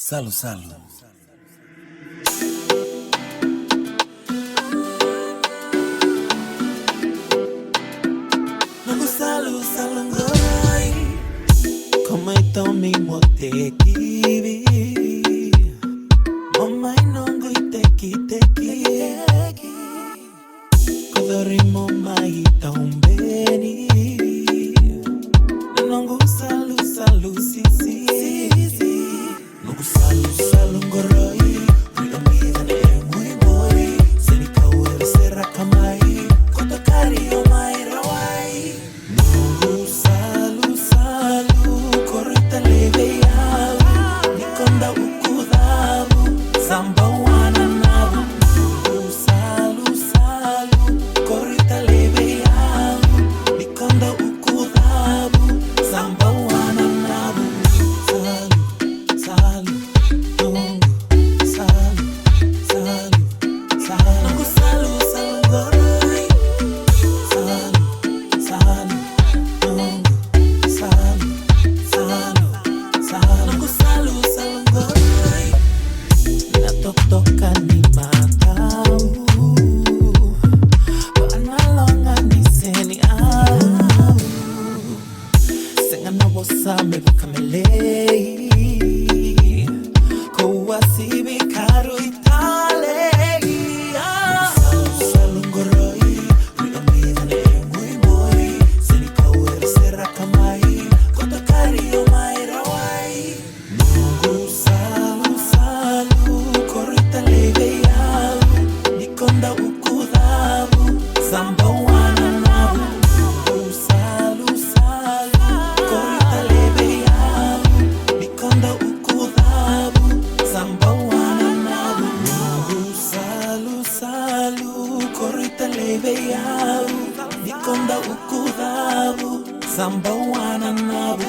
Salu salu. Nangu salu salu ngoy. Como ito mismo te kibi. Mama inongo iteki teki. Kodorimo maita umbeni. Nangu salu salu sisi. Nangu salu salu ngoroi. Ridomida ne muy boy. Selika uwe serra kamai. Kotokari o mai rawai. Nangu salu salu. Korita leve yalu. Nikonda ukudabu. Samba wana nabu. Nangu salu salu. Korita leve yalu. Nikonda ukudabu. Samba wana nabu. Salu salu. Nangu salu salu salu. Nangu salu salu ngoroi. Salu salu. Nangu salu salu salu. Nangu salu salu ngoroi. Natok-toka ni matamu. Panalonga ni seni au. Senga na wasame bukamelei. Kuwasibi karu italei. Salu salu ngoroi. Ridomida ne muy boy. Selika uwe serra kamai. Kotokari o mai rawai. Nangu salu salu. Korita leve yalu. Nikonda ukudabu. Samba wana nabu. Nangu salu salu. Korita leve yalu. Nikonda ukudabu. Samba wana nabu. Nangu salu salu. Korita leve yalu. Nikonda ukudabu. Samba wana nabu.